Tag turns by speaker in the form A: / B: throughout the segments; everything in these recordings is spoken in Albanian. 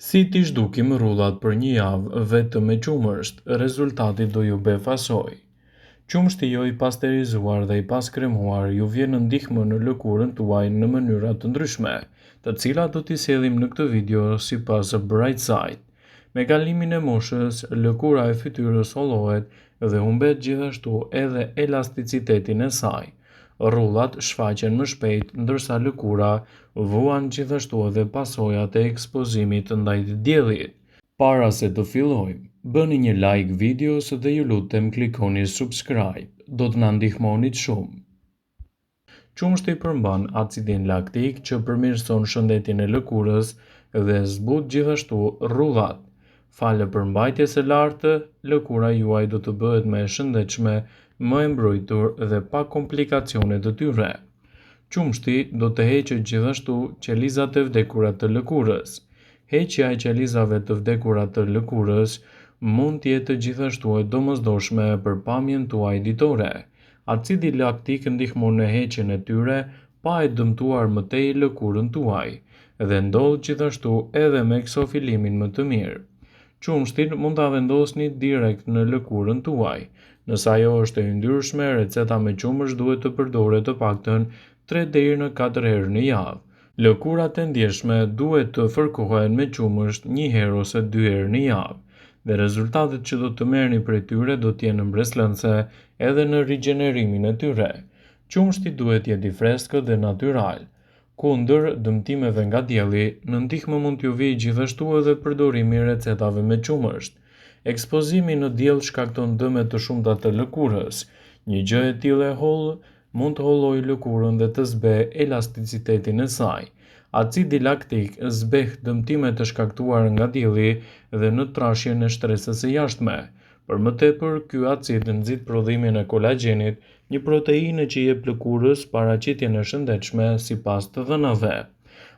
A: Si t'i zhdukim rrullat për një javë vetëm me qumësht, rezultati do ju befasoj. Qumështi jo i pasterizuar dhe i paskremuar ju vjen në ndihmë në lëkurën tuaj në mënyra të ndryshme, të cilat do t'i sjellim në këtë video sipas Bright Side. Me kalimin e moshës, lëkura e fytyrës hollohet dhe humbet gjithashtu edhe elasticitetin e saj. Rrullat shfaqen më shpejt, ndërsa lëkura vuan gjithashtu edhe pasojat e ekspozimit ndaj diellit. Para se të fillojmë, bëni një like videos dhe ju lutem klikoni subscribe, do të na ndihmonit shumë. Qumshti përmban acidin laktik që përmirëson shëndetin e lëkurës dhe zbut gjithashtu rrullat. Falë përmbajtjes së lartë, lëkura juaj do të bëhet më e shëndetshme, më e mbrojtur dhe pa komplikacione të tyre. Qumshti do të heqë gjithashtu qelizat e vdekura të lëkurës. Heqja e qelizave të vdekura të lëkurës mund të jetë gjithashtu e domosdoshme për pamjen tuaj ditore. Acidi laktik ndihmon në heqjen e tyre pa e dëmtuar më tej lëkurën tuaj dhe ndodh gjithashtu edhe me ksofilimin më të mirë. Qumshtin mund ta vendosni direkt në lëkurën tuaj. Nëse ajo është e yndyrshme, receta me qumësht duhet të përdoret të paktën 3 deri në 4 herë në javë. Lëkurat e ndjeshme duhet të fërkohen me qumësht 1 herë ose 2 herë në javë, dhe rezultatet që do të merrni prej tyre do të jenë mbreslënse edhe në rigjenerimin e tyre. Qumshti duhet të jetë i freskët dhe natyral. Kundër dëmtimeve nga dielli, në ndihmë mund t'ju vijë gjithashtu edhe përdorimi i recetave me qumësht. Ekspozimi në diell shkakton dëme të shumta të lëkurës. Një gjë e tillë e hollë mund të hollojë lëkurën dhe të zbejë elasticitetin e saj. Acidi laktik zbeh dëmtimet e shkaktuara nga dielli dhe në trashjen e shtresës së jashtme. Për më tepër, ky acid nxit prodhimin e kolagjenit, një proteine që jep lëkurës paraqitjen e shëndetshme sipas të dhënave.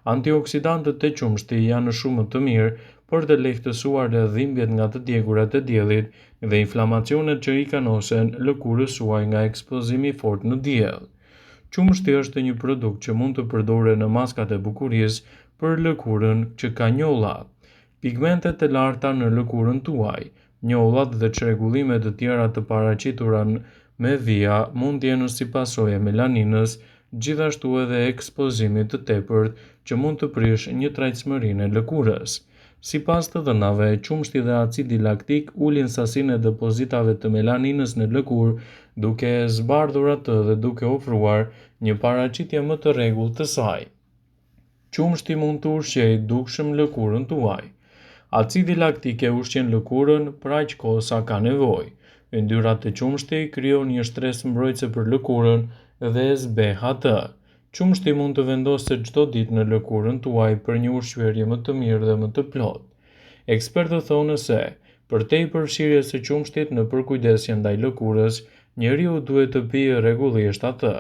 A: Antioksidantët e qumshti janë shumë të mirë për të lehtësuar dhimbjet nga të djegurat e diellit dhe inflamacionet që i kanosen lëkurës suaj nga ekspozimi i fortë në diell. Qumshti është një produkt që mund të përdoret në maskat e bukurisë për lëkurën që ka njolla. Pigmentet e larta në lëkurën tuaj, njollat dhe çrregullimet të tjera të paraqitura me vija mund të jenë si pasojë e melaninës, gjithashtu edhe ekspozimit të tepërt që mund të prish një trajtësmërinë e lëkurës. Sipas të dhënave, qumshti dhe acidi laktik ulin sasinë e depozitave të melaninës në lëkurë, duke e zbardhur atë dhe duke ofruar një paraqitje më të rregullt të saj. Qumshti mund të ushqejë dukshëm lëkurën tuaj. Acidi laktik e ushqen lëkurën për aq kohë sa ka nevojë. Yndyrrat e qumshtit krijojnë një shtresë mbrojtëse për lëkurën dhe e zbeh atë. Qumshti mund të vendoset çdo ditë në lëkurën tuaj për një ushqyerje më të mirë dhe më të plotë. Ekspertët thonë se, përtej përfshirjes së qumshtit në përkujdesje ndaj lëkurës, njeriu duhet të pijë rregullisht atë.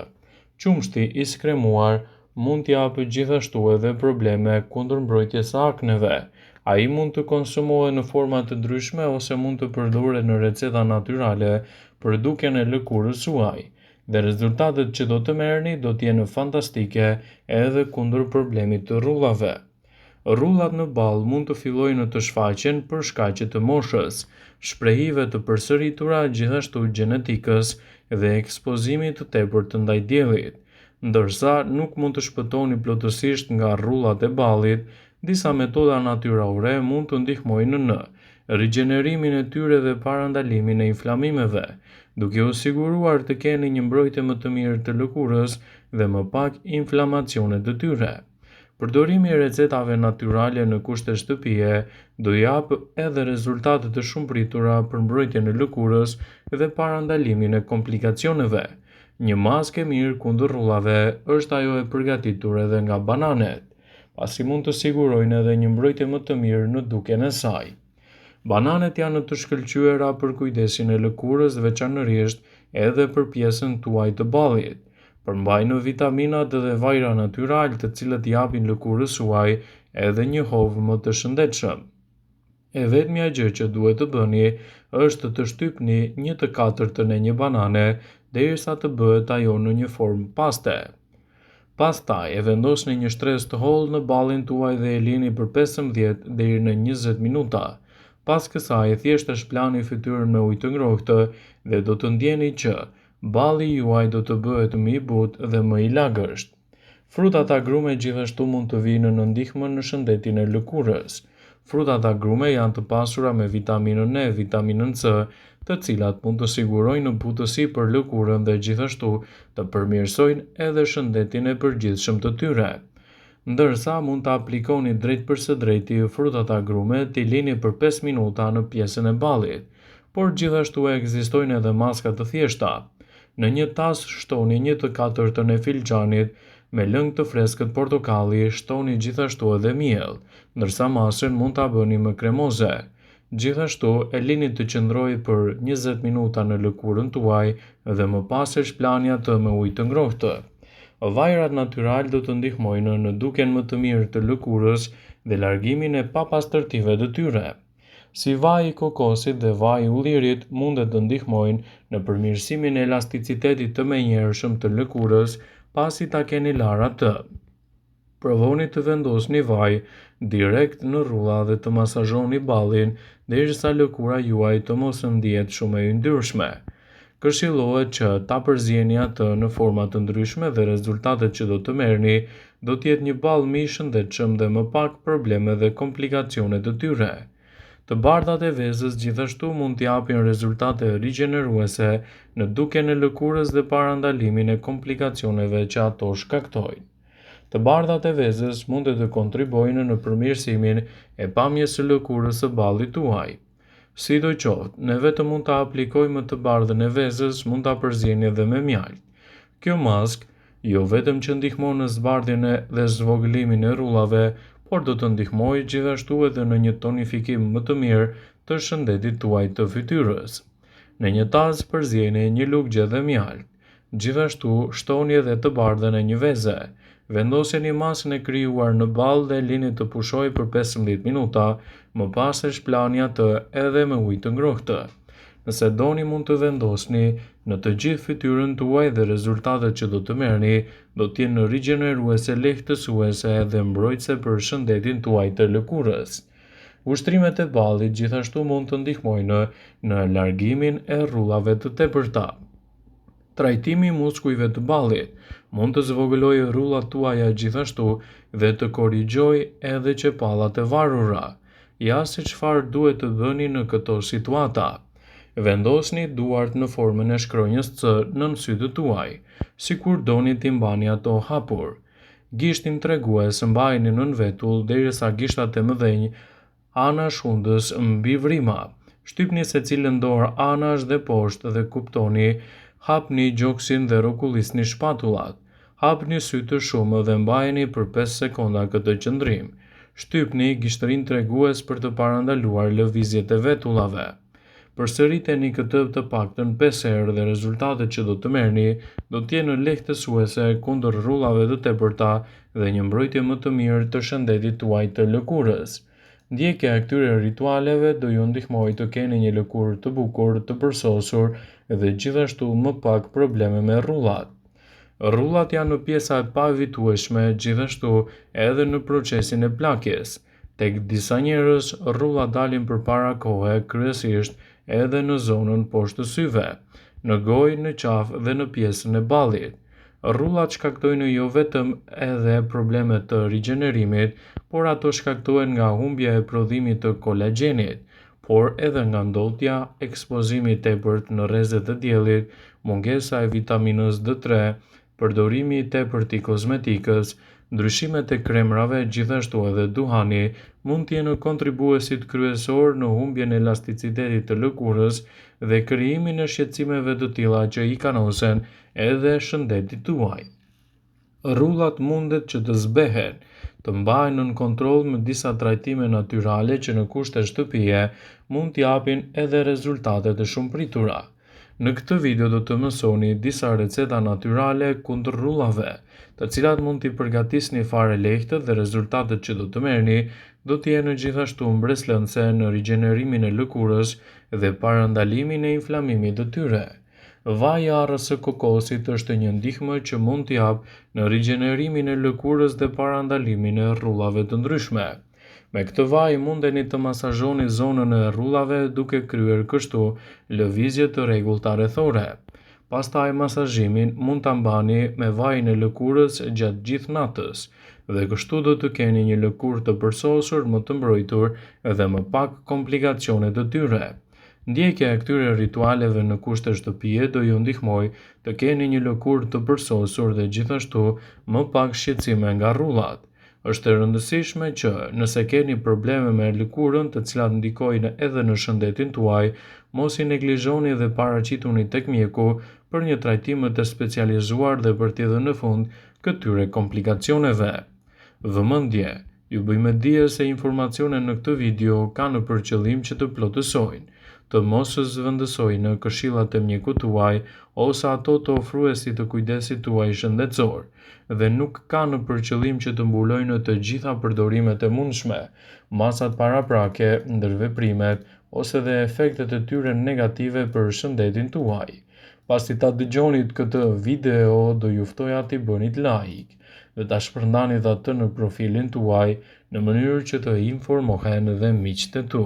A: Qumshti i skremuar mund t'i japë gjithashtu edhe probleme kundër mbrojtjes së akneve. Ai mund të konsumohet në forma të ndryshme ose mund të përdoret në receta natyrale për dukjen e lëkurës suaj, dhe rezultatet që do të merrni do të jenë fantastike edhe kundër problemit të rrullave. Rrullat në ball mund të fillojnë të shfaqen për shkaqe të moshës, shprehive të përsëritura, gjithashtu gjenetikës dhe ekspozimit të tepërt ndaj diellit. Ndërsa nuk mund të shpëtoni plotësisht nga rrullat e ballit, disa metoda natyrore mund të ndihmojnë në rigjenerimin e tyre dhe parandalimin e inflamimeve, duke u siguruar të keni një mbrojtje më të mirë të lëkurës dhe më pak inflamacione të tyre. Përdorimi i recetave natyrale në kushte shtëpie do japë edhe rezultate të shumëpritura për mbrojtjen e lëkurës dhe parandalimin e komplikacioneve. Një maskë e mirë kundër rrullave është ajo e përgatitur edhe nga bananet, pasi mund të sigurojnë edhe një mbrojtje më të mirë në dukjen e saj. Bananet janë të shkëlqyera për kujdesin e lëkurës, veçanërisht edhe për pjesën tuaj të ballit. Përmbajnë vitaminat dhe vajra natyral të cilët japin lëkurës suaj edhe një hovë më të shëndetshëm. E vetmja gjë që duhet të bëni është të shtypni 1/4 e një banane derisa të bëhet ajo në një formë paste. Pastaj e vendosni një shtresë të hollë në ballin tuaj dhe e lini për 15 deri në 20 minuta. Pas kësaj thjesht e shplani fytyrën me ujë të ngrohtë dhe do të ndjeni që balli juaj do të bëhet më i butë dhe më i lagësht. Frutat agrume gjithashtu mund të vinë në ndihmën në shëndetin e lëkurës. Frutat agrume janë të pasura me vitaminën E, vitaminën C, të cilat mund të sigurojnë butësi për lëkurën dhe gjithashtu të përmirësojnë edhe shëndetin e përgjithshëm të tyre. Ndërsa mund të aplikoni drejt për së drejti frutat agrume t'i lini për 5 minuta në pjesën e ballit, por gjithashtu ekzistojnë edhe maska të thjeshta. Në një tas shtoni 1/4 e filxhanit me lëng të freskët portokalli, shtoni gjithashtu edhe miell, ndërsa masën mund ta bëni më kremoze. Gjithashtu e lini të qëndrojë për 20 minuta në lëkurën tuaj dhe më pas e shplani atë me ujë të ngrohtë. Vajrat natyral do të ndihmojnë në duken më të mirë të lëkurës dhe largimin e papastërtive të tyre. Si vaji i kokosit dhe vaji i ullirit mundet të ndihmojnë në përmirësimin e elasticitetit të menjëhershëm të lëkurës pasi ta keni larë atë. Provoni të vendosni vaj direkt në rrulla dhe të masazhoni ballin derisa lëkura juaj të mos ndihet shumë e yndyrshme. Këshillohet që ta përzieni atë në forma të ndryshme dhe rezultatet që do të merrni do të jetë një ball më i shëndetshëm dhe më pak probleme dhe komplikacione të tyre. Të bardhat e vezës gjithashtu mund të japin rezultate rigjeneruese në duken e lëkurës dhe parandalimin e komplikacioneve që ato shkaktojnë. Të bardhat e vezës mund të kontribuojnë në përmirësimin e pamjes së lëkurës së ballit tuaj. Sidoqoftë, ne vetëm mund ta aplikojmë të bardhën e vezës, mund ta përzieni edhe me mjaltë. Kjo maskë jo vetëm që ndihmon në zbardhjen dhe zvogëlimin e rrullave, por do të ndihmojë gjithashtu edhe në një tonifikim më të mirë të shëndetit tuaj të fytyrës. Në një tas përzieni një lugje dhe mjaltë. Gjithashtu shtoni edhe të bardhën e një veze. Vendoseni masën e krijuar në ball dhe lini të pushojë për 15 minuta, më pas e shplani atë edhe me ujë të ngrohtë. Nëse doni mund të vendosni në të gjithë fytyrën tuaj dhe rezultatet që do të merrni do të jenë rigjeneruese, lehtësuese dhe mbrojtëse për shëndetin tuaj të lëkurës. Ushtrimet e ballit gjithashtu mund të ndihmojnë në largimin e rrullave të tepërta. Trajtimi i muskujve të ballit mund të zvogëlojë rrullat tuaja gjithashtu dhe të korrigjojë edhe qepallat e varura. Ja se çfarë duhet të bëni në këto situata. Vendosni duart në formën e shkronjës C nën sytë tuaj, sikur doni t'i mbani ato hapur. Gishtin tregues mbajini nën vetull derisa gishtat e mëdhenj anash hundës mbi vrima. Shtypni secilën dorë anash dhe poshtë dhe kuptoni, hapni gjoksin dhe rrokullisni shpatullat. Hapni sytë të shumë dhe mbajeni për 5 sekonda këtë qëndrim. Shtypni gishtërinë tregues për të parandaluar lëvizjet e vetullave. Përsëriteni këtë të paktën 5 herë dhe rezultatet që do të merrni do të jenë lehtësuese kundër rrullave të tepërta dhe një mbrojtje më të mirë të shëndetit tuaj të lëkurës. Ndjekja e këtyre ritualeve do ju ndihmojë të keni një lëkurë të bukur, të përsosur dhe gjithashtu më pak probleme me rrullat. Rrullat janë në pjesa e pavitueshme gjithashtu edhe në procesin e plakjes. Tek disa njerëz rrullat dalin përpara kohe, kryesisht edhe në zonën poshtë syve, në gojë, në qafë dhe në pjesën e ballit. Rrullat shkaktojnë jo vetëm edhe probleme të rigjenerimit, por ato shkaktohen nga humbja e prodhimit të kolagjenit, por edhe nga ndotja, ekspozimi i tepërt në rrezet e diellit, mungesa e vitaminës D3, përdorimi i tepërt i kozmetikës, ndryshimet e kremrave, gjithashtu edhe duhani, mund të jenë kontribuesit kryesor në humbjen e elasticitetit të lëkurës dhe krijimin e shqetësimeve të tilla që i kanosen edhe shëndetit tuaj. Rrullat mundet që të zbehen, të mbahen nën kontroll me disa trajtime natyrale që në kushte shtëpie mund t'japin edhe rezultate të shumëpritura. Në këtë video do të mësoni disa receta natyrale kundër rrullave, të cilat mund t'i përgatisni fare lehtë dhe rezultatet që do të merrni do të jenë gjithashtu mbreslëndse në rigjenerimin e lëkurës dhe parandalimin e inflamimit të tyre. Vaji i arrës së kokosit është një ndihmë që mund t'i japë në rigjenerimin e lëkurës dhe parandalimin e rrullave të ndryshme. Me këtë vaj mundeni të masazhoni zonën e rrullave duke kryer kështu lëvizje të rregullta rrethore. Pastaj masazhimin mund ta mbani me vajin e lëkurës gjatë gjithë natës dhe kështu do të keni një lëkurë të përsosur, më të mbrojtur dhe më pak komplikacione të tyre. Ndjekja e këtyre ritualeve në kushte shtëpie do ju ndihmojë të keni një lëkurë të përsosur dhe gjithashtu më pak shqetësime nga rrullat. Është e rëndësishme që nëse keni probleme me lëkurën, të cilat ndikojnë edhe në shëndetin tuaj, mos i neglizhoni dhe paraqituni tek mjeku për një trajtim më të specializuar dhe për t'i dhënë fund këtyre komplikacioneve. Vëmendje, ju bëjmë dije se informacionet në këtë video kanë për qëllim që të plotësojnë, të mos zëvendësojnë në këshillat e mjekut tuaj ose ato të ofruesit të kujdesit tuaj shëndetësor, dhe nuk kanë për qëllim që të mbulojnë të gjitha përdorimet e mundshme, masat paraprake, ndërveprimet ose dhe efektet e tyre negative për shëndetin tuaj. Pasi ta dëgjonit këtë video, do ju ftoja t'i bënit like dhe ta shpërndanit atë në profilin tuaj në mënyrë që të informohen dhe miqtë e tu.